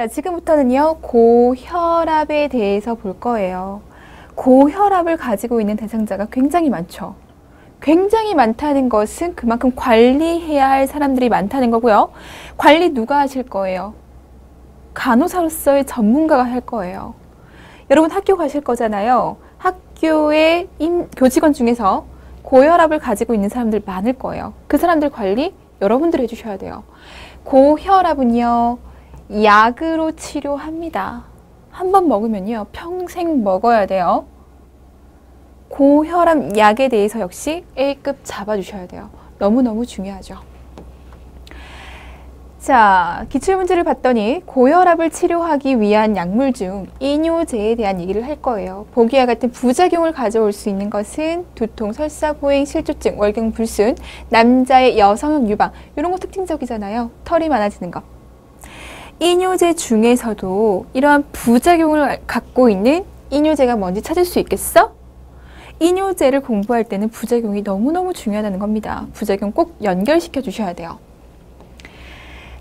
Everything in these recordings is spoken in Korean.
자, 지금부터는요, 고혈압에 대해서 볼 거예요. 고혈압을 가지고 있는 대상자가 굉장히 많죠. 굉장히 많다는 것은 그만큼 관리해야 할 사람들이 많다는 거고요. 관리 누가 하실 거예요? 간호사로서의 전문가가 할 거예요. 여러분 학교 가실 거잖아요. 학교의 교직원 중에서 고혈압을 가지고 있는 사람들 많을 거예요. 그 사람들 관리 여러분들이 해주셔야 돼요. 고혈압은요, 약으로 치료합니다. 한 번 먹으면요, 평생 먹어야 돼요. 고혈압 약에 대해서 역시 A급 잡아주셔야 돼요. 너무너무 중요하죠. 자, 기출문제를 봤더니 고혈압을 치료하기 위한 약물 중 이뇨제에 대한 얘기를 할 거예요. 보기와 같은 부작용을 가져올 수 있는 것은 두통, 설사, 보행, 실조증, 월경, 불순, 남자의 여성형 유방, 이런 거 특징적이잖아요. 털이 많아지는 거. 이뇨제 중에서도 이러한 부작용을 갖고 있는 이뇨제가 뭔지 찾을 수 있겠어? 이뇨제를 공부할 때는 부작용이 너무너무 중요하다는 겁니다. 부작용 꼭 연결시켜 주셔야 돼요.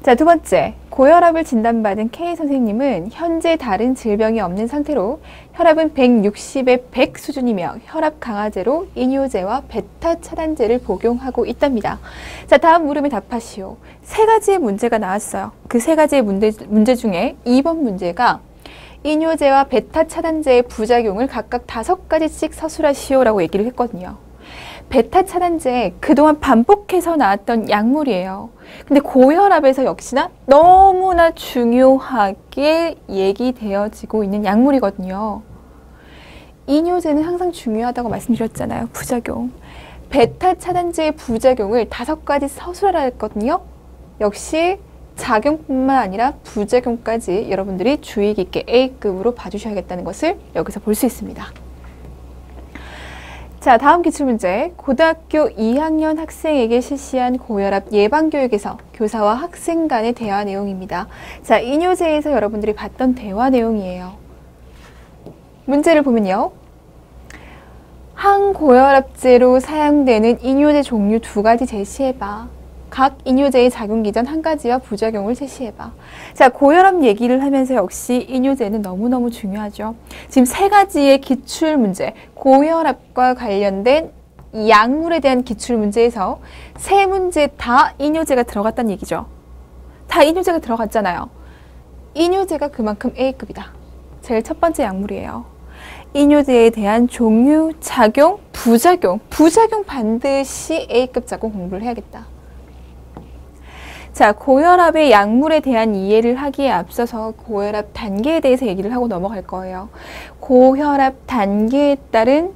자, 두 번째, 고혈압을 진단받은 K 선생님은 현재 다른 질병이 없는 상태로 혈압은 160에 100 수준이며 혈압 강화제로 이뇨제와 베타 차단제를 복용하고 있답니다. 자, 다음 물음에 답하시오. 세 가지의 문제가 나왔어요. 그 세 가지의 문제 중에 2번 문제가 이뇨제와 베타 차단제의 부작용을 각각 5가지씩 서술하시오라고 얘기를 했거든요. 베타 차단제 그동안 반복해서 나왔던 약물이에요. 근데 고혈압에서 역시나 너무나 중요하게 얘기되어지고 있는 약물이거든요. 이뇨제는 항상 중요하다고 말씀드렸잖아요. 부작용. 베타 차단제의 부작용을 5가지 서술하라 했거든요. 역시 작용뿐만 아니라 부작용까지 여러분들이 주의 깊게 A급으로 봐주셔야겠다는 것을 여기서 볼 수 있습니다. 자, 다음 기출문제. 고등학교 2학년 학생에게 실시한 고혈압 예방교육에서 교사와 학생 간의 대화 내용입니다. 자, 이뇨제에서 여러분들이 봤던 대화 내용이에요. 문제를 보면요. 항고혈압제로 사용되는 이뇨제 종류 2가지 제시해봐. 각 이뇨제의 작용 기전 1가지와 부작용을 제시해봐. 자, 고혈압 얘기를 하면서 역시 이뇨제는 너무너무 중요하죠. 지금 3가지의 기출문제, 고혈압과 관련된 약물에 대한 기출문제에서 3문제 다 이뇨제가 들어갔다는 얘기죠. 다 이뇨제가 들어갔잖아요. 이뇨제가 그만큼 A급이다. 제일 첫 번째 약물이에요. 이뇨제에 대한 종류, 작용, 부작용 반드시 A급 작용 공부를 해야겠다. 자, 고혈압의 약물에 대한 이해를 하기에 앞서서 고혈압 단계에 대해서 얘기를 하고 넘어갈 거예요. 고혈압 단계에 따른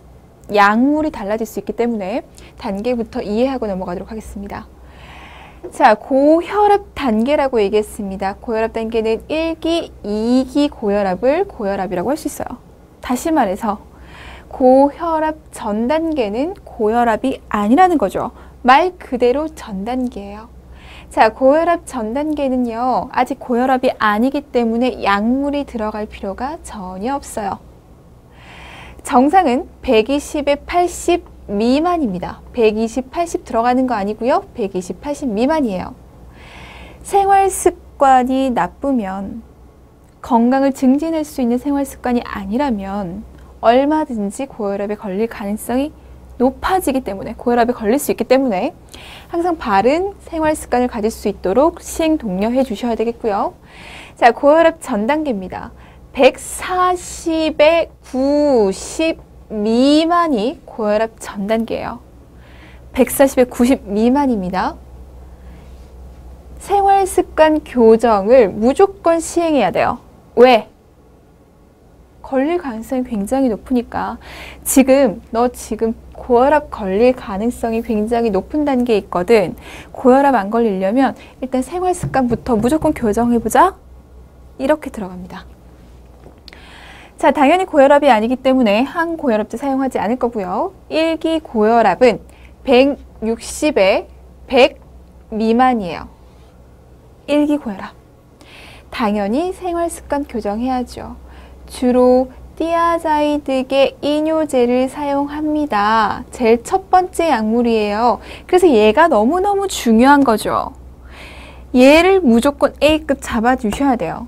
약물이 달라질 수 있기 때문에 단계부터 이해하고 넘어가도록 하겠습니다. 자, 고혈압 단계라고 얘기했습니다. 고혈압 단계는 1기, 2기 고혈압을 고혈압이라고 할 수 있어요. 다시 말해서 고혈압 전 단계는 고혈압이 아니라는 거죠. 말 그대로 전 단계예요. 자, 고혈압 전 단계는요, 아직 고혈압이 아니기 때문에 약물이 들어갈 필요가 전혀 없어요. 정상은 120에 80 미만입니다. 120, 80 들어가는 거 아니고요. 120, 80 미만이에요. 생활 습관이 나쁘면, 건강을 증진할 수 있는 생활 습관이 아니라면 얼마든지 고혈압에 걸릴 가능성이 높아지기 때문에, 고혈압에 걸릴 수 있기 때문에 항상 바른 생활 습관을 가질 수 있도록 시행 독려해 주셔야 되겠고요. 자, 고혈압 전 단계입니다. 140에 90 미만이 고혈압 전 단계예요. 140에 90 미만입니다. 생활 습관 교정을 무조건 시행해야 돼요. 왜? 걸릴 가능성이 굉장히 높으니까. 너 지금 고혈압 걸릴 가능성이 굉장히 높은 단계에 있거든. 고혈압 안 걸리려면 일단 생활 습관부터 무조건 교정해보자. 이렇게 들어갑니다. 자, 당연히 고혈압이 아니기 때문에 항고혈압제 사용하지 않을 거고요. 1기 고혈압은 160에 100 미만이에요. 1기 고혈압. 당연히 생활 습관 교정해야죠. 주로 티아자이드계 이뇨제를 사용합니다. 제일 첫 번째 약물이에요. 그래서 얘가 너무너무 중요한 거죠. 얘를 무조건 A급 잡아주셔야 돼요.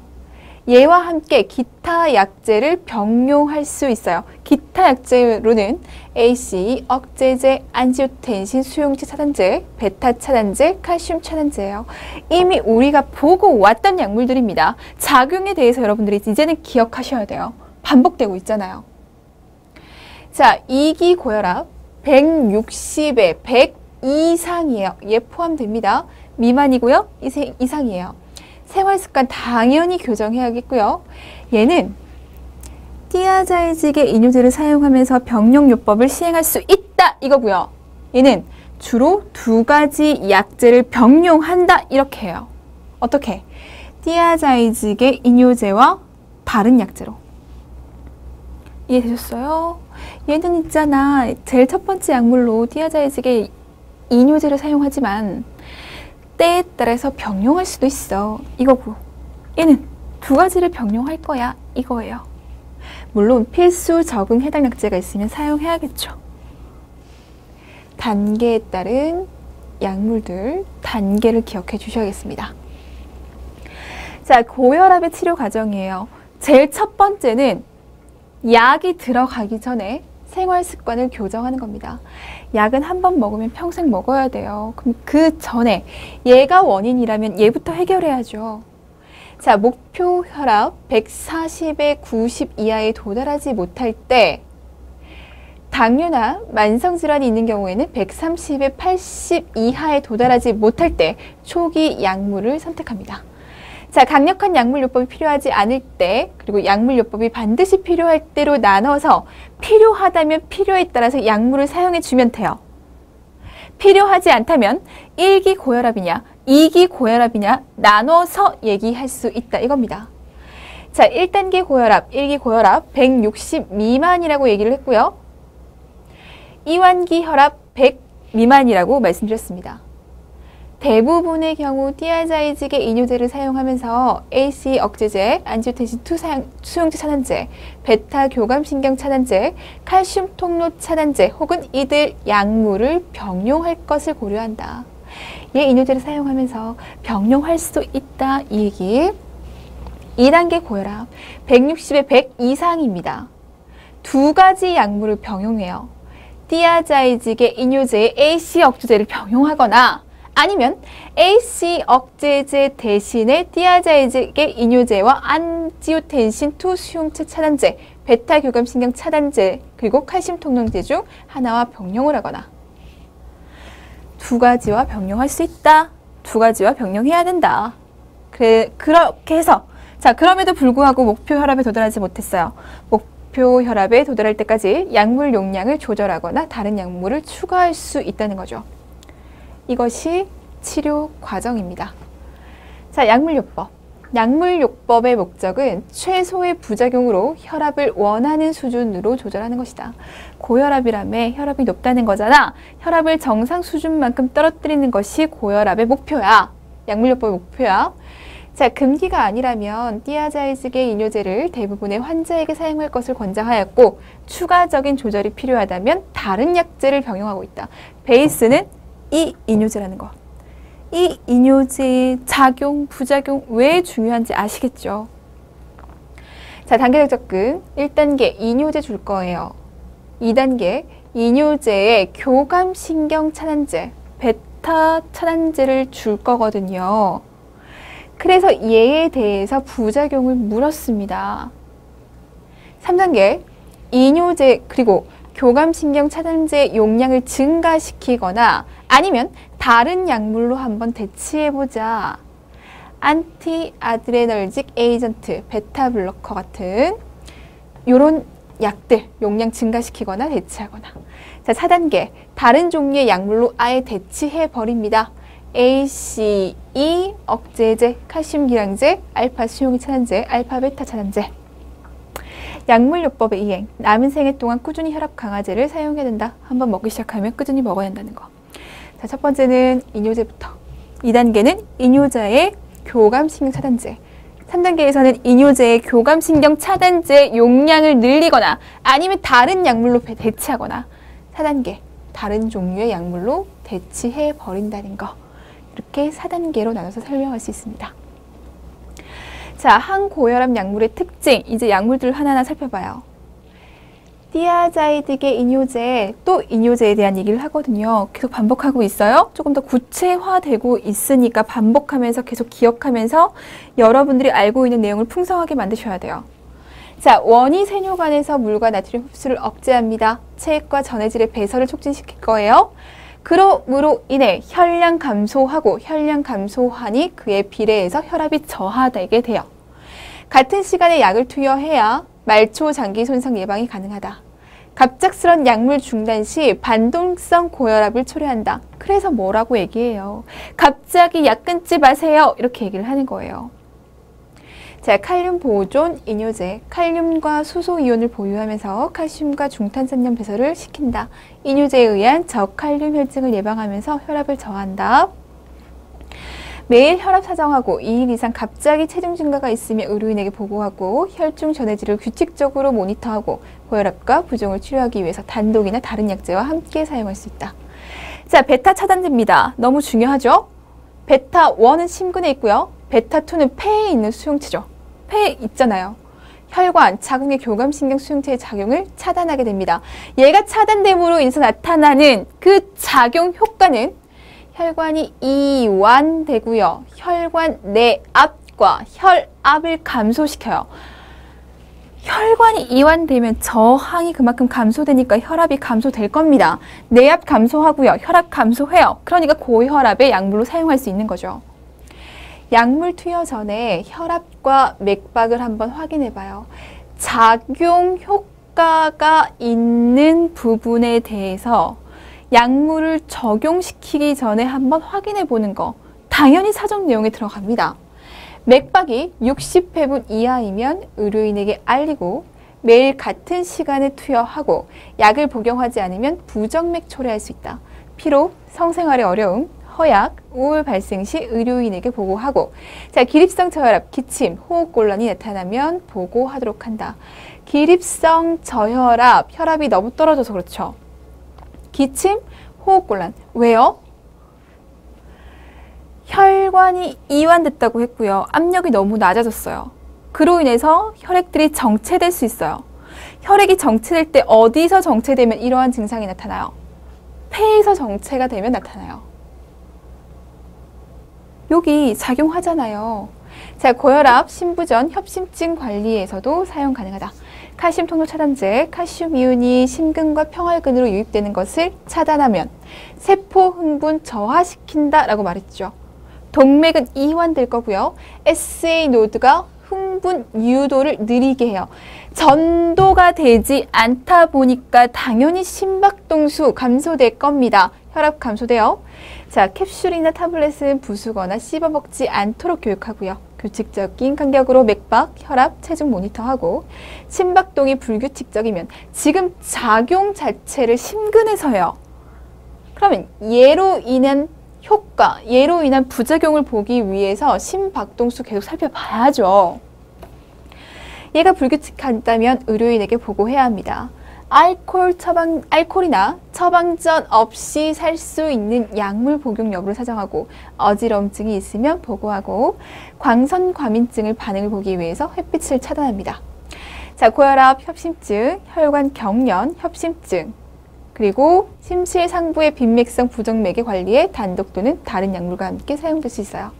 얘와 함께 기타 약제를 병용할 수 있어요. 기타 약제로는 AC, 억제제, 안지오텐신, 수용체 차단제, 베타 차단제, 칼슘 차단제예요. 이미 우리가 보고 왔던 약물들입니다. 작용에 대해서 여러분들이 이제는 기억하셔야 돼요. 반복되고 있잖아요. 자, 이기 고혈압 160에 100 이상이에요. 얘 포함됩니다. 미만이고요. 이상이에요. 생활습관 당연히 교정해야겠고요. 얘는 티아자이직의 이뇨제를 사용하면서 병용요법을 시행할 수 있다 이거고요. 얘는 주로 2가지 약제를 병용한다 이렇게 해요. 어떻게? 티아자이직의 이뇨제와 다른 약제로. 이해되셨어요? 얘는 있잖아. 제일 첫 번째 약물로 티아자이직의 이뇨제를 사용하지만 때에 따라서 병용할 수도 있어. 이거고. 얘는 2가지를 병용할 거야. 이거예요. 물론 필수 적응 해당 약제가 있으면 사용해야겠죠. 단계에 따른 약물들 단계를 기억해 주셔야겠습니다. 자, 고혈압의 치료 과정이에요. 제일 첫 번째는 약이 들어가기 전에 생활 습관을 교정하는 겁니다. 약은 한 번 먹으면 평생 먹어야 돼요. 그럼 그 전에 얘가 원인이라면 얘부터 해결해야죠. 자, 목표 혈압 140에 90 이하에 도달하지 못할 때, 당뇨나 만성질환이 있는 경우에는 130에 80 이하에 도달하지 못할 때 초기 약물을 선택합니다. 자, 강력한 약물요법이 필요하지 않을 때, 그리고 약물요법이 반드시 필요할 때로 나눠서 필요하다면 필요에 따라서 약물을 사용해 주면 돼요. 필요하지 않다면 1기 고혈압이냐 2기 고혈압이냐 나눠서 얘기할 수 있다 이겁니다. 자, 1단계 고혈압, 1기 고혈압 160 미만이라고 얘기를 했고요. 2완기 혈압 100 미만이라고 말씀드렸습니다. 대부분의 경우 티아자이직의 이뇨제를 사용하면서 AC 억제제, 안지오텐신2 수용제 차단제, 베타 교감신경 차단제, 칼슘 통로 차단제 혹은 이들 약물을 병용할 것을 고려한다. 얘 이뇨제를 사용하면서 병용할 수도 있다 이 얘기. 2단계 고혈압 160에 100 이상입니다. 2가지 약물을 병용해요. 티아자이직의 이뇨제에 AC 억제제를 병용하거나 아니면 AC 억제제 대신에 티아자이직의 이뇨제와 안지오텐신2 수용체 차단제, 베타 교감신경 차단제, 그리고 칼슘 통로제 중 하나와 병용을 하거나 2가지와 병용할 수 있다. 2가지와 병용해야 된다. 그렇게 해서 자, 그럼에도 불구하고 목표 혈압에 도달하지 못했어요. 목표 혈압에 도달할 때까지 약물 용량을 조절하거나 다른 약물을 추가할 수 있다는 거죠. 이것이 치료 과정입니다. 자, 약물요법. 약물요법의 목적은 최소의 부작용으로 혈압을 원하는 수준으로 조절하는 것이다. 고혈압이라며 혈압이 높다는 거잖아. 혈압을 정상 수준만큼 떨어뜨리는 것이 고혈압의 목표야. 약물요법의 목표야. 자, 금기가 아니라면 티아자이직의 이뇨제를 대부분의 환자에게 사용할 것을 권장하였고 추가적인 조절이 필요하다면 다른 약제를 병용하고 있다. 베이스는 이 이뇨제라는 거. 이 이뇨제의 작용, 부작용 왜 중요한지 아시겠죠? 자, 단계적 접근. 1단계 이뇨제 줄 거예요. 2단계 이뇨제의 교감신경 차단제, 베타 차단제를 줄 거거든요. 그래서 얘에 대해서 부작용을 물었습니다. 3단계 이뇨제 그리고 교감신경 차단제 용량을 증가시키거나 아니면 다른 약물로 한번 대치해보자. 안티 아드레널직 에이전트, 베타 블로커 같은 요런 약들 용량 증가시키거나 대치하거나. 자, 4단계 다른 종류의 약물로 아예 대치해버립니다. ACE 억제제, 칼슘 기량제, 알파 수용기 차단제, 알파 베타 차단제. 약물요법의 이행. 남은 생애 동안 꾸준히 혈압 강화제를 사용해야 된다. 한번 먹기 시작하면 꾸준히 먹어야 한다는 거. 자, 첫 번째는 이뇨제부터. 2단계는 이뇨제의 교감신경 차단제. 3단계에서는 이뇨제의 교감신경 차단제 용량을 늘리거나 아니면 다른 약물로 대치하거나 4단계 다른 종류의 약물로 대치해 버린다는 거. 이렇게 4단계로 나눠서 설명할 수 있습니다. 자, 항고혈압 약물의 특징, 이제 약물들을 하나하나 살펴봐요. 티아자이드계 이뇨제, 또 이뇨제에 대한 얘기를 하거든요. 계속 반복하고 있어요. 조금 더 구체화되고 있으니까 반복하면서 계속 기억하면서 여러분들이 알고 있는 내용을 풍성하게 만드셔야 돼요. 자, 원이 세뇨관에서 물과 나트륨 흡수를 억제합니다. 체액과 전해질의 배설을 촉진시킬 거예요. 그러므로 인해 혈량 감소하고 혈량 감소하니 그에 비례해서 혈압이 저하되게 돼요. 같은 시간에 약을 투여해야 말초 장기 손상 예방이 가능하다. 갑작스런 약물 중단 시 반동성 고혈압을 초래한다. 그래서 뭐라고 얘기해요? 갑자기 약 끊지 마세요. 이렇게 얘기를 하는 거예요. 자, 칼륨 보존 이뇨제, 칼륨과 수소 이온을 보유하면서 칼슘과 중탄산염 배설을 시킨다. 이뇨제에 의한 저칼륨 혈증을 예방하면서 혈압을 저한다. 매일 혈압 사정하고 2일 이상 갑자기 체중 증가가 있으면 의료인에게 보고하고 혈중 전해질을 규칙적으로 모니터하고 고혈압과 부종을 치료하기 위해서 단독이나 다른 약제와 함께 사용할 수 있다. 자, 베타 차단제입니다. 너무 중요하죠? 베타1은 심근에 있고요. 베타2는 폐에 있는 수용체죠. 폐에 있잖아요. 혈관, 자궁의 교감신경 수용체의 작용을 차단하게 됩니다. 얘가 차단됨으로 인해서 나타나는 그 작용 효과는 혈관이 이완되고요. 혈관 내압과 혈압을 감소시켜요. 혈관이 이완되면 저항이 그만큼 감소되니까 혈압이 감소될 겁니다. 내압 감소하고요. 혈압 감소해요. 그러니까 고혈압의 약물로 사용할 수 있는 거죠. 약물 투여 전에 혈압과 맥박을 한번 확인해 봐요. 작용 효과가 있는 부분에 대해서 약물을 적용시키기 전에 한번 확인해 보는 거 당연히 사전 내용에 들어갑니다. 맥박이 60회분 이하이면 의료인에게 알리고 매일 같은 시간에 투여하고 약을 복용하지 않으면 부정맥 초래할 수 있다. 피로, 성생활의 어려움, 허약, 우울 발생 시 의료인에게 보고하고 자, 기립성 저혈압, 기침, 호흡곤란이 나타나면 보고하도록 한다. 기립성 저혈압, 혈압이 너무 떨어져서 그렇죠. 기침, 호흡곤란. 왜요? 혈관이 이완됐다고 했고요. 압력이 너무 낮아졌어요. 그로 인해서 혈액들이 정체될 수 있어요. 혈액이 정체될 때 어디서 정체되면 이러한 증상이 나타나요? 폐에서 정체가 되면 나타나요. 여기 작용하잖아요. 자, 고혈압, 심부전, 협심증 관리에서도 사용 가능하다. 칼슘 통로 차단제, 칼슘 이온이 심근과 평활근으로 유입되는 것을 차단하면 세포 흥분 저하시킨다 라고 말했죠. 동맥은 이완될 거고요. SA 노드가 흥분 유도를 느리게 해요. 전도가 되지 않다 보니까 당연히 심박동수 감소될 겁니다. 혈압 감소돼요. 자, 캡슐이나 타블렛은 부수거나 씹어먹지 않도록 교육하고요. 규칙적인 간격으로 맥박, 혈압, 체중 모니터하고 심박동이 불규칙적이면 지금 작용 자체를 심근에서 해요. 그러면 얘로 인한 효과, 얘로 인한 부작용을 보기 위해서 심박동수 계속 살펴봐야죠. 얘가 불규칙하다면 의료인에게 보고해야 합니다. 알코올이나 처방전 없이 살 수 있는 약물 복용 여부를 사정하고 어지러움증이 있으면 보고하고 광선 과민증을 반응을 보기 위해서 햇빛을 차단합니다. 자, 고혈압, 협심증, 혈관 경련, 협심증 그리고 심실 상부의 빈맥성 부정맥의 관리에 단독 또는 다른 약물과 함께 사용될 수 있어요.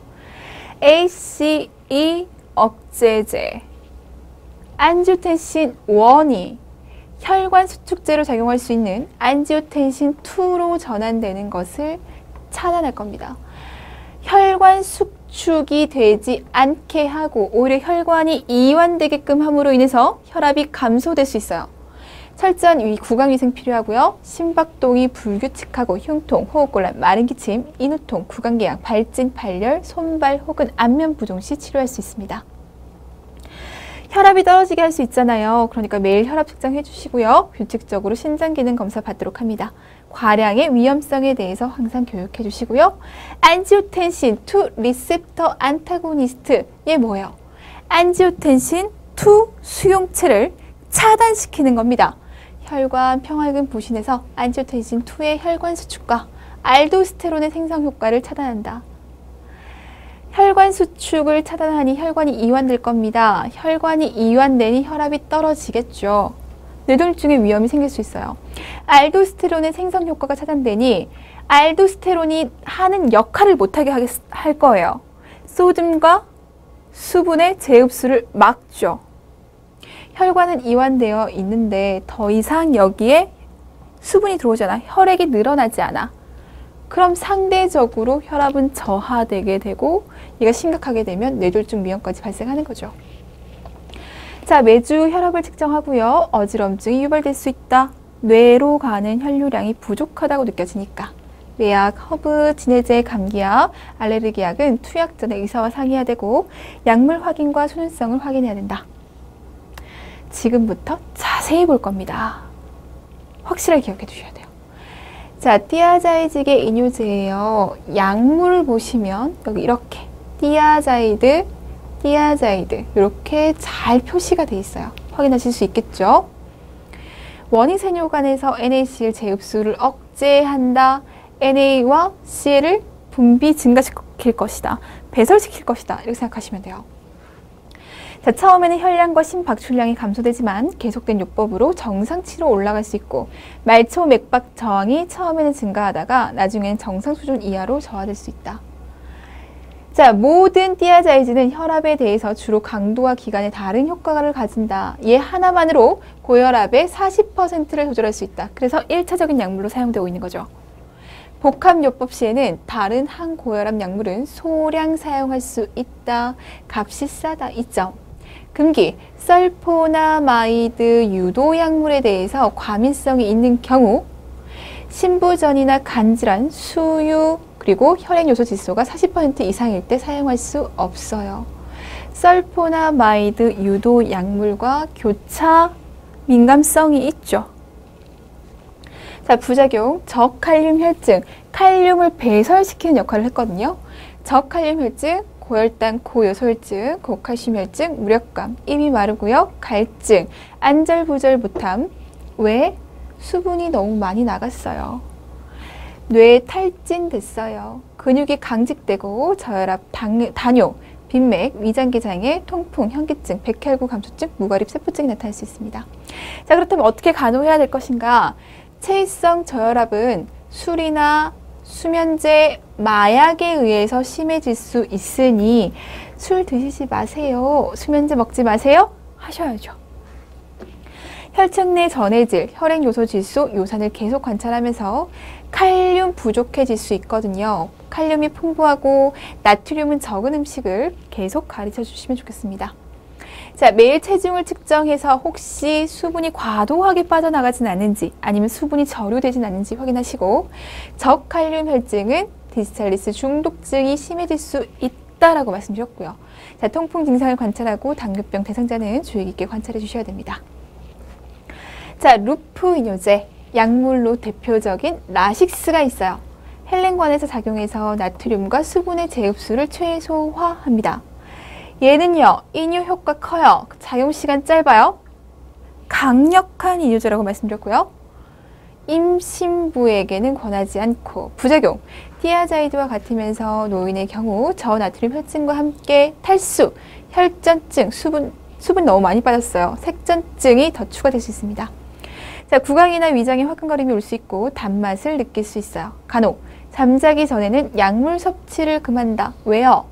ACE 억제제, 안지오텐신 1이 혈관 수축제로 작용할 수 있는 안지오텐신2로 전환되는 것을 차단할 겁니다. 혈관 수축이 되지 않게 하고 오히려 혈관이 이완되게끔 함으로 인해서 혈압이 감소될 수 있어요. 철저한 구강위생 필요하고요. 심박동이 불규칙하고 흉통, 호흡곤란, 마른 기침, 인후통, 구강궤양, 발진, 발열, 손발 혹은 안면 부종 시 치료할 수 있습니다. 혈압이 떨어지게 할 수 있잖아요. 그러니까 매일 혈압 측정해 주시고요. 규칙적으로 신장기능 검사 받도록 합니다. 과량의 위험성에 대해서 항상 교육해 주시고요. 안지오텐신2 리셉터 안타고니스트, 얘 뭐예요? 안지오텐신2 수용체를 차단시키는 겁니다. 혈관 평활근 부신에서 안지오텐신2의 혈관 수축과 알도스테론의 생성 효과를 차단한다. 혈관 수축을 차단하니 혈관이 이완될 겁니다. 혈관이 이완되니 혈압이 떨어지겠죠. 뇌졸중의 위험이 생길 수 있어요. 알도스테론의 생성 효과가 차단되니 알도스테론이 하는 역할을 못하게 할 거예요. 소듐과 수분의 재흡수를 막죠. 혈관은 이완되어 있는데 더 이상 여기에 수분이 들어오지 않아. 혈액이 늘어나지 않아. 그럼 상대적으로 혈압은 저하되게 되고 얘가 심각하게 되면 뇌졸중 위험까지 발생하는 거죠. 자, 매주 혈압을 측정하고요. 어지럼증이 유발될 수 있다. 뇌로 가는 혈류량이 부족하다고 느껴지니까. 뇌약, 허브, 진해제, 감기약, 알레르기약은 투약 전에 의사와 상의해야 되고 약물 확인과 소존성을 확인해야 된다. 지금부터 자세히 볼 겁니다. 확실하게 기억해 두셔야 돼요. 자, 티아자이직의 이뇨제예요. 약물을 보시면 여기 이렇게 티아자이드, 티아자이드 이렇게 잘 표시가 돼 있어요. 확인하실 수 있겠죠? 원위세뇨관에서 NaCl 재흡수를 억제한다. NA와 Cl을 분비 증가시킬 것이다. 배설시킬 것이다. 이렇게 생각하시면 돼요. 자, 처음에는 혈량과 심박출량이 감소되지만 계속된 요법으로 정상치로 올라갈 수 있고 말초 맥박 저항이 처음에는 증가하다가 나중엔 정상 수준 이하로 저하될 수 있다. 자, 모든 티아자이드는 혈압에 대해서 주로 강도와 기간에 다른 효과를 가진다. 얘 하나만으로 고혈압의 40%를 조절할 수 있다. 그래서 1차적인 약물로 사용되고 있는 거죠. 복합요법 시에는 다른 항고혈압 약물은 소량 사용할 수 있다. 값이 싸다. 2점. 금기, 설포나마이드 유도 약물에 대해서 과민성이 있는 경우 신부전이나 간질환, 수유, 그리고 혈액요소 지수가 40% 이상일 때 사용할 수 없어요. 설포나마이드 유도 약물과 교차 민감성이 있죠. 자, 부작용, 저칼륨 혈증, 칼륨을 배설시키는 역할을 했거든요. 저칼륨 혈증, 고혈당, 고요소혈증, 고칼슘 혈증, 무력감, 입이 마르고요, 갈증, 안절부절 못함. 왜? 수분이 너무 많이 나갔어요. 뇌에 탈진됐어요. 근육이 강직되고 저혈압, 당뇨, 빈맥, 위장기 장애, 통풍, 현기증, 백혈구 감소증, 무과립 세포증이 나타날 수 있습니다. 자, 그렇다면 어떻게 간호해야 될 것인가? 체위성 저혈압은 술이나 수면제, 마약에 의해서 심해질 수 있으니 술 드시지 마세요. 수면제 먹지 마세요. 하셔야죠. 혈청 내 전해질, 혈액요소 지수, 요산을 계속 관찰하면서 칼륨 부족해질 수 있거든요. 칼륨이 풍부하고 나트륨은 적은 음식을 계속 가르쳐 주시면 좋겠습니다. 자, 매일 체중을 측정해서 혹시 수분이 과도하게 빠져나가진 않는지 아니면 수분이 저류되진 않는지 확인하시고 저칼륨 혈증은 디스찰리스 중독증이 심해질 수 있다라고 말씀드렸고요. 자, 통풍 증상을 관찰하고 당뇨병 대상자는 주의 깊게 관찰해 주셔야 됩니다. 자, 루프 이뇨제, 약물로 대표적인 라식스가 있어요. 헬렌관에서 작용해서 나트륨과 수분의 재흡수를 최소화합니다. 얘는요, 이뇨 효과 커요. 작용시간 짧아요. 강력한 이뇨제라고 말씀드렸고요. 임신부에게는 권하지 않고 부작용, 티아자이드와 같으면서 노인의 경우 저나트륨 혈증과 함께 탈수, 혈전증, 수분 너무 많이 빠졌어요. 색전증이 더 추가될 수 있습니다. 자, 구강이나 위장에 화끈거림이 올 수 있고 단맛을 느낄 수 있어요. 간혹 잠자기 전에는 약물 섭취를 금한다. 왜요?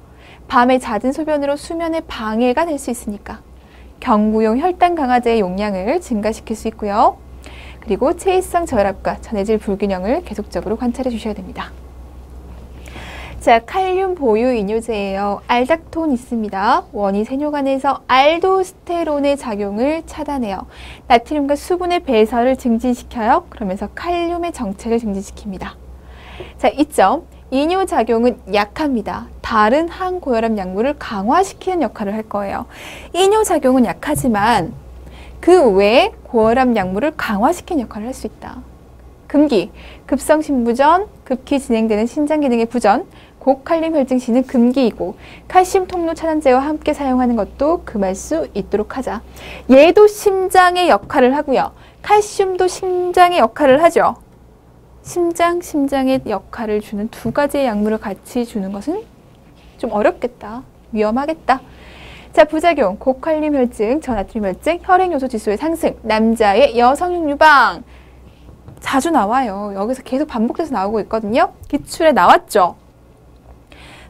밤에 잦은 소변으로 수면에 방해가 될 수 있으니까. 경구용 혈당 강화제의 용량을 증가시킬 수 있고요. 그리고 체위성 저혈압과 전해질 불균형을 계속적으로 관찰해 주셔야 됩니다. 자, 칼륨 보유 이뇨제예요. 알닥톤 있습니다. 원위세뇨관에서 알도스테론의 작용을 차단해요. 나트륨과 수분의 배설을 증진시켜요. 그러면서 칼륨의 정체를 증진시킵니다. 자, 이점. 이뇨 작용은 약합니다. 다른 항고혈압 약물을 강화시키는 역할을 할 거예요. 이뇨 작용은 약하지만 그 외에 고혈압 약물을 강화시키는 역할을 할 수 있다. 금기, 급성심부전, 급히 진행되는 신장 기능의 부전, 고칼륨 혈증 시는 금기이고 칼슘 통로 차단제와 함께 사용하는 것도 금할 수 있도록 하자. 얘도 심장의 역할을 하고요. 칼슘도 심장의 역할을 하죠. 심장의 역할을 주는 두 가지의 약물을 같이 주는 것은 좀 어렵겠다. 위험하겠다. 자, 부작용, 고칼륨 혈증, 저나트륨 혈증, 혈액요소 지수의 상승, 남자의 여성용 유방. 자주 나와요. 여기서 계속 반복돼서 나오고 있거든요. 기출에 나왔죠.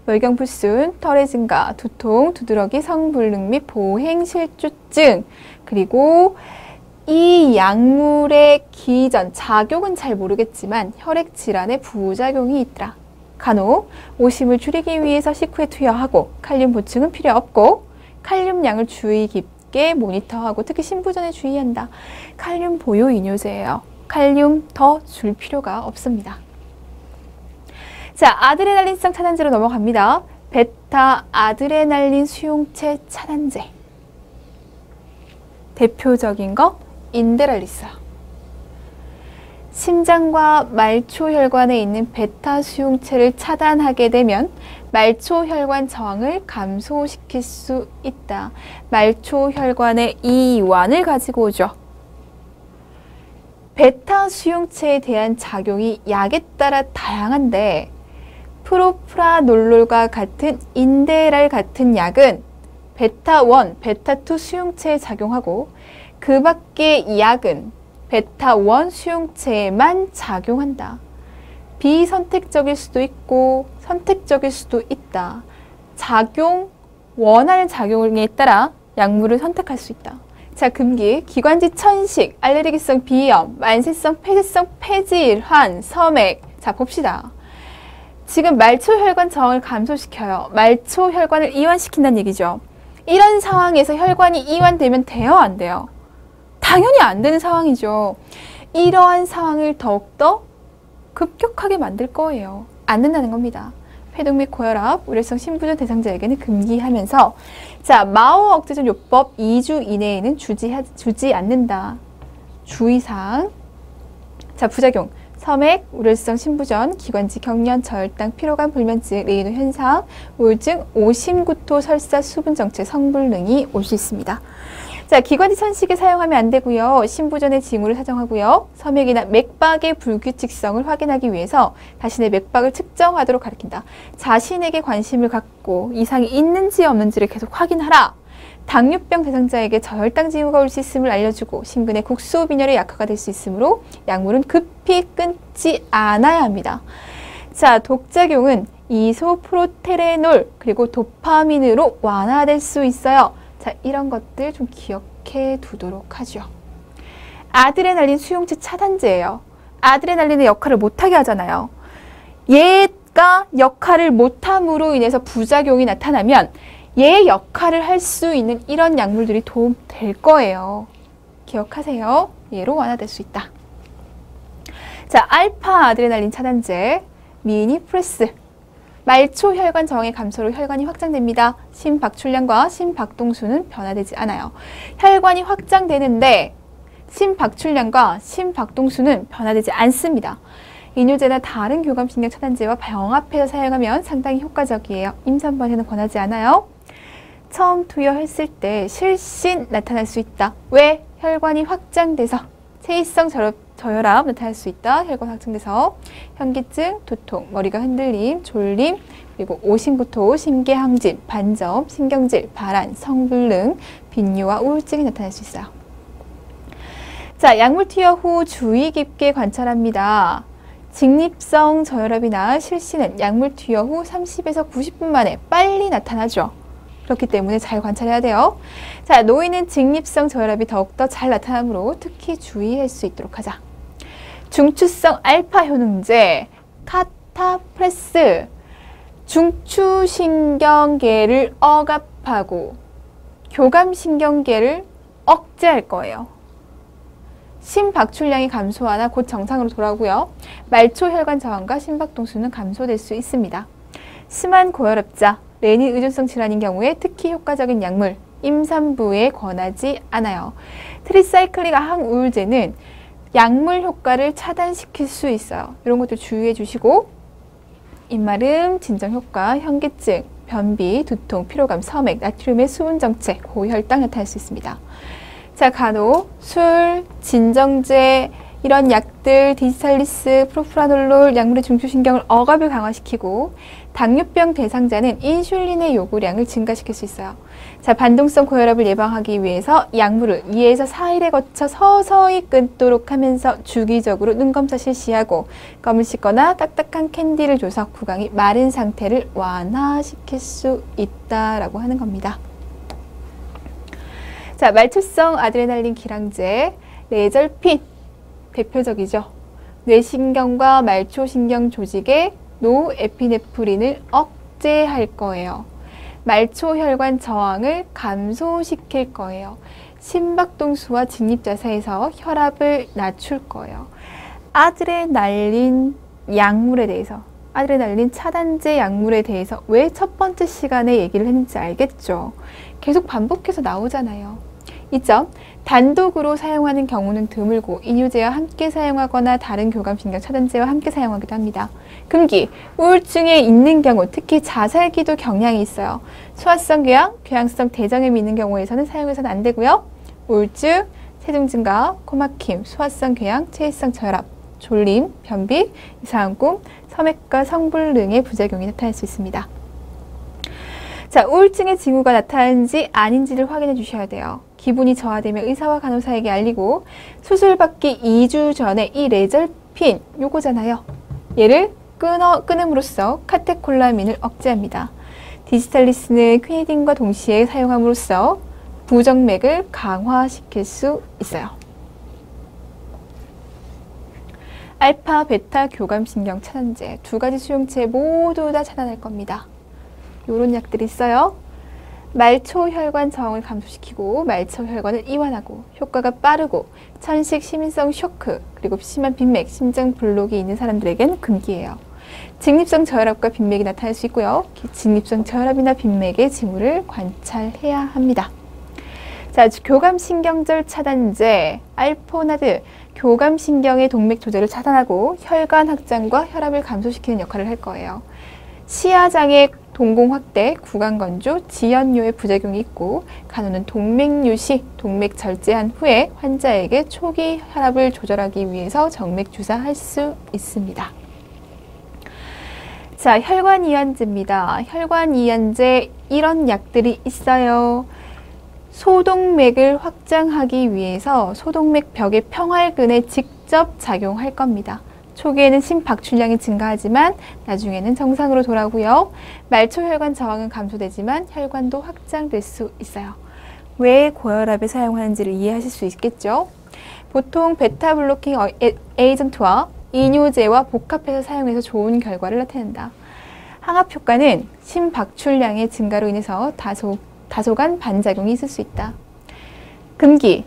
월경불순, 털의 증가, 두통, 두드러기, 성불능 및 보행실조증. 그리고 이 약물의 기전, 작용은 잘 모르겠지만 혈액질환의 부작용이 있더라. 간혹 오심을 줄이기 위해서 식후에 투여하고 칼륨 보충은 필요 없고 칼륨량을 주의 깊게 모니터하고 특히 신부전에 주의한다. 칼륨 보요 이뇨제예요. 칼륨 더 줄 필요가 없습니다. 자, 아드레날린성 차단제로 넘어갑니다. 베타 아드레날린 수용체 차단제. 대표적인 거 인데랄리스. 심장과 말초혈관에 있는 베타 수용체를 차단하게 되면 말초혈관 저항을 감소시킬 수 있다. 말초혈관의 이완을 가지고 오죠. 베타 수용체에 대한 작용이 약에 따라 다양한데 프로프라놀롤과 같은 인데랄 같은 약은 베타1, 베타2 수용체에 작용하고 그 밖의 약은 베타1 수용체에만 작용한다. 비선택적일 수도 있고 선택적일 수도 있다. 원하는 작용에 따라 약물을 선택할 수 있다. 자, 금기, 기관지 천식, 알레르기성 비염, 만세성 폐쇄성 폐질환, 섬액. 자, 봅시다. 지금 말초혈관 저항을 감소시켜요. 말초혈관을 이완시킨다는 얘기죠. 이런 상황에서 혈관이 이완되면 돼요, 안 돼요? 당연히 안 되는 상황이죠. 이러한 상황을 더욱더 급격하게 만들 거예요. 안 된다는 겁니다. 폐동 및 고혈압, 우려성 신부전 대상자에게는 금기하면서 자, 마오 억제전 요법 2주 이내에는 주지 않는다. 주의사항. 자, 부작용. 섬액, 우려성 신부전, 기관지 경련, 저혈당, 피로감, 불면증, 레이노 현상, 우울증, 오심구토, 설사, 수분 정체, 성불능이 올 수 있습니다. 자, 기관지 천식에 사용하면 안 되고요. 신부전의 징후를 사정하고요. 섬액이나 맥박의 불규칙성을 확인하기 위해서 자신의 맥박을 측정하도록 가르친다. 자신에게 관심을 갖고 이상이 있는지 없는지를 계속 확인하라. 당뇨병 대상자에게 저혈당 징후가 올 수 있음을 알려주고 심근의 국소 빈혈의 약화가 될 수 있으므로 약물은 급히 끊지 않아야 합니다. 자, 독작용은 이소프로테레놀 그리고 도파민으로 완화될 수 있어요. 자, 이런 것들 좀 기억해 두도록 하죠. 아드레날린 수용체 차단제예요. 아드레날린의 역할을 못하게 하잖아요. 얘가 역할을 못함으로 인해서 부작용이 나타나면 얘의 역할을 할 수 있는 이런 약물들이 도움될 거예요. 기억하세요. 얘로 완화될 수 있다. 자, 알파 아드레날린 차단제, 미니프레스. 말초혈관 저항의 감소로 혈관이 확장됩니다. 심박출량과 심박동수는 변화되지 않아요. 혈관이 확장되는데 심박출량과 심박동수는 변화되지 않습니다. 이뇨제나 다른 교감신경 차단제와 병합해서 사용하면 상당히 효과적이에요. 임산부한테는 권하지 않아요. 처음 투여했을 때 실신 나타날 수 있다. 왜? 혈관이 확장돼서 체위성 저혈압 나타날 수 있다. 혈관 확장돼서 현기증, 두통, 머리가 흔들림, 졸림, 그리고 오심구토, 심계항진, 반점, 신경질, 발한, 성불능, 빈뇨와 우울증이 나타날 수 있어요. 자, 약물 투여 후 주의 깊게 관찰합니다. 직립성 저혈압이나 실신은 약물 투여 후 30에서 90분 만에 빨리 나타나죠. 그렇기 때문에 잘 관찰해야 돼요. 자, 노인은 직립성 저혈압이 더욱더 잘 나타나므로 특히 주의할 수 있도록 하자. 중추성 알파 효능제, 카타프레스, 중추신경계를 억압하고 교감신경계를 억제할 거예요. 심박출량이 감소하나 곧 정상으로 돌아오고요. 말초혈관 저항과 심박동수는 감소될 수 있습니다. 심한 고혈압자, 레닌 의존성 질환인 경우에 특히 효과적인 약물, 임산부에 권하지 않아요. 트리사이클릭 항우울제는 약물 효과를 차단시킬 수 있어요. 이런 것도 주의해 주시고 입마름, 진정효과, 현기증, 변비, 두통, 피로감, 섬액, 나트륨의 수분 정체, 고혈당 나타날 수 있습니다. 자, 간혹 술, 진정제, 이런 약들 디지탈리스, 프로프라놀롤 약물의 중추신경을 억압을 강화시키고 당뇨병 대상자는 인슐린의 요구량을 증가시킬 수 있어요. 자, 반동성 고혈압을 예방하기 위해서 약물을 2에서 4일에 거쳐 서서히 끊도록 하면서 주기적으로 눈검사 실시하고 껌을 씹거나 딱딱한 캔디를 줘서 구강이 마른 상태를 완화시킬 수 있다라고 하는 겁니다. 자, 말초성 아드레날린 기량제, 레절핀 대표적이죠. 뇌신경과 말초신경 조직의 노에피네프린을 억제할 거예요. 말초혈관 저항을 감소시킬 거예요. 심박동수와 진입자세에서 혈압을 낮출 거예요. 아드레날린 약물에 대해서, 아드레날린 차단제 약물에 대해서 왜 첫 번째 시간에 얘기를 했는지 알겠죠? 계속 반복해서 나오잖아요. 이 점, 단독으로 사용하는 경우는 드물고 이뇨제와 함께 사용하거나 다른 교감신경 차단제와 함께 사용하기도 합니다. 금기, 우울증에 있는 경우, 특히 자살기도 경향이 있어요. 소화성 궤양, 궤양성 대장염이 있는 경우에서는 사용해서는 안 되고요. 우울증, 체중 증가, 코막힘, 소화성 궤양, 체해성 저혈압, 졸림, 변비, 이상한 꿈, 섬액과 성불능의 부작용이 나타날 수 있습니다. 자, 우울증의 징후가 나타나는지 아닌지를 확인해 주셔야 돼요. 기분이 저하되면 의사와 간호사에게 알리고 수술받기 2주 전에 이 레절핀 요거잖아요. 얘를 끊음으로써 카테콜라민을 억제합니다. 디지탈리스는 퀴니딘과 동시에 사용함으로써 부정맥을 강화시킬 수 있어요. 알파, 베타 교감신경 차단제 두 가지 수용체 모두 다 차단할 겁니다. 요런 약들이 있어요. 말초혈관 저항을 감소시키고 말초혈관을 이완하고 효과가 빠르고 천식, 시민성 쇼크, 그리고 심한 빈맥, 심장 블록이 있는 사람들에겐 금기예요. 직립성 저혈압과 빈맥이 나타날 수 있고요. 직립성 저혈압이나 빈맥의 징후를 관찰해야 합니다. 자, 교감신경절 차단제, 알포나드, 교감신경의 동맥 조절을 차단하고 혈관 확장과 혈압을 감소시키는 역할을 할 거예요. 시야장애, 동공 확대, 구강 건조, 지연료의 부작용이 있고 간호는 동맥류 시 동맥 절제한 후에 환자에게 초기 혈압을 조절하기 위해서 정맥 주사할 수 있습니다. 자, 혈관이완제입니다. 혈관이완제 이런 약들이 있어요. 소동맥을 확장하기 위해서 소동맥 벽의 평활근에 직접 작용할 겁니다. 초기에는 심박출량이 증가하지만 나중에는 정상으로 돌아오고요. 말초혈관 저항은 감소되지만 혈관도 확장될 수 있어요. 왜 고혈압에 사용하는지를 이해하실 수 있겠죠? 보통 베타 블로킹 에이전트와 이뇨제와 복합해서 사용해서 좋은 결과를 나타낸다. 항압 효과는 심박출량의 증가로 인해서 다소간 반작용이 있을 수 있다. 금기,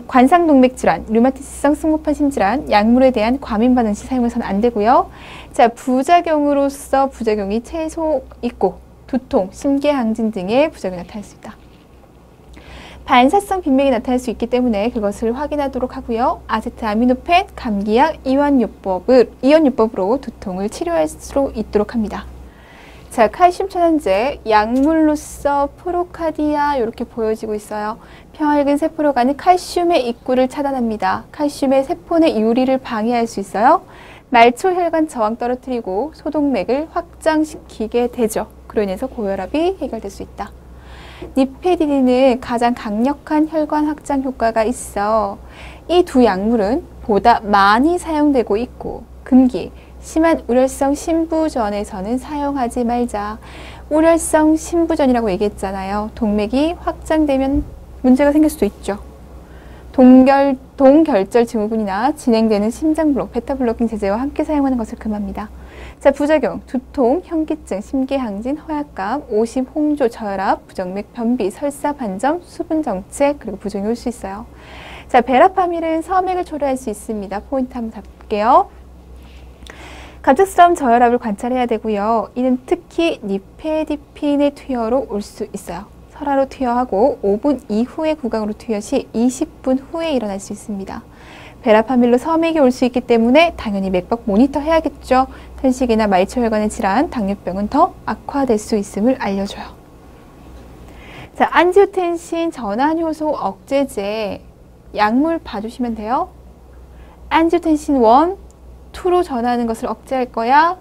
관상동맥질환, 류마티스성 승모판 심질환, 약물에 대한 과민 반응 시 사용해서는 안 되고요. 자, 부작용으로서 부작용이 최소 있고 두통, 심계항진 등의 부작용이 나타날 수 있다. 반사성 빈맥이 나타날 수 있기 때문에 그것을 확인하도록 하고요. 아세트아미노펜, 감기약, 이완요법으로 두통을 치료할 수 있도록 합니다. 자, 칼슘 차단제, 약물로서 프로카디아 이렇게 보여지고 있어요. 평활근 세포로 가는 칼슘의 입구를 차단합니다. 칼슘의 세포 내 유리를 방해할 수 있어요. 말초혈관 저항 떨어뜨리고 소동맥을 확장시키게 되죠. 그로 인해서 고혈압이 해결될 수 있다. 니페디딘은 가장 강력한 혈관 확장 효과가 있어 이 두 약물은 보다 많이 사용되고 있고 금기, 심한 우렬성 심부전에서는 사용하지 말자. 우렬성 심부전이라고 얘기했잖아요. 동맥이 확장되면 문제가 생길 수도 있죠. 동결절 증후군이나 진행되는 심장블록, 베타블로킹 제제와 함께 사용하는 것을 금합니다. 자, 부작용, 두통, 현기증, 심계항진, 허약감, 오심, 홍조, 저혈압, 부정맥, 변비, 설사, 반점, 수분 정체, 그리고 부종이 올 수 있어요. 자, 베라파밀은 서맥을 초래할 수 있습니다. 포인트 한번 잡을게요. 갑작스러운 저혈압을 관찰해야 되고요. 이는 특히 니페디핀의 투여로 올 수 있어요. 설화로 투여하고 5분 이후의 구강으로 투여 시 20분 후에 일어날 수 있습니다. 베라파밀로 서맥이 올 수 있기 때문에 당연히 맥박 모니터 해야겠죠. 탄식이나 말초혈관의 질환, 당뇨병은 더 악화될 수 있음을 알려줘요. 자, 안지오텐신 전환효소 억제제 약물 봐주시면 돼요. 안지오텐신 1, 2로 전하는 것을 억제할 거야.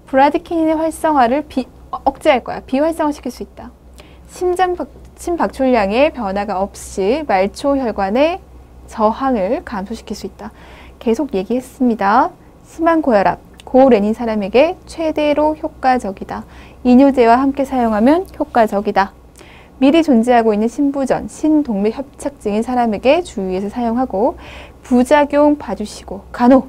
브라디키닌의 활성화를 억제할 거야. 비활성화시킬 수 있다. 심박출량의 변화가 없이 말초 혈관의 저항을 감소시킬 수 있다. 계속 얘기했습니다. 심한 고혈압, 고레닌 사람에게 최대로 효과적이다. 이뇨제와 함께 사용하면 효과적이다. 미리 존재하고 있는 신부전, 신동맥 협착증인 사람에게 주의해서 사용하고 부작용 봐주시고 간혹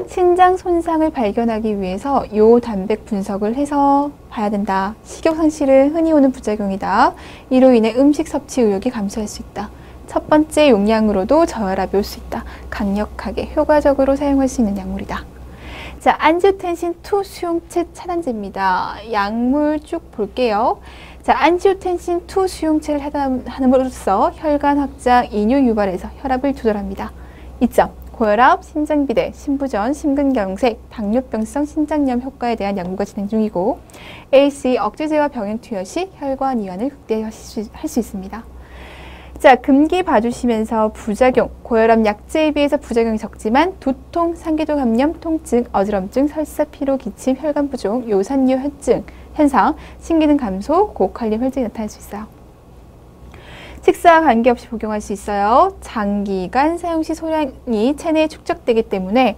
신장 손상을 발견하기 위해서 요 단백 분석을 해서 봐야 된다. 식욕상실은 흔히 오는 부작용이다. 이로 인해 음식 섭취 의욕이 감소할 수 있다. 첫 번째 용량으로도 저혈압이 올 수 있다. 강력하게 효과적으로 사용할 수 있는 약물이다. 자, 안지오텐신 2 수용체 차단제입니다. 약물 쭉 볼게요. 자, 안지오텐신 2 수용체를 함으로써 혈관 확장, 이뇨 유발에서 혈압을 조절합니다. 2점. 고혈압, 심장비대, 신부전, 심근경색, 당뇨병성 신장염 효과에 대한 연구가 진행 중이고 ACE 억제제와 병행 투여 시 혈관 이완을 극대화할 수 있습니다. 자, 금기 봐주시면서 부작용, 고혈압 약제에 비해서 부작용이 적지만 두통, 상기도 감염, 통증, 어지럼증, 설사, 피로, 기침, 혈관 부종, 요산요 현증, 현상, 신기능 감소, 고칼륨 혈증이 나타날 수 있어요. 식사와 관계없이 복용할 수 있어요. 장기간 사용 시 소량이 체내에 축적되기 때문에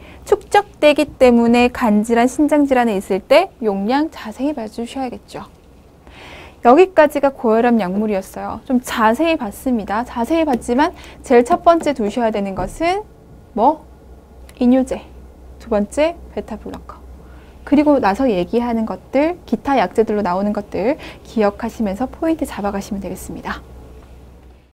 간질환, 신장질환에 있을 때 용량 자세히 봐주셔야겠죠. 여기까지가 고혈압 약물이었어요. 좀 자세히 봤습니다. 자세히 봤지만 제일 첫 번째 두셔야 되는 것은 뭐? 이뇨제. 두 번째 베타블로커. 그리고 나서 얘기하는 것들, 기타 약제들로 나오는 것들 기억하시면서 포인트 잡아가시면 되겠습니다.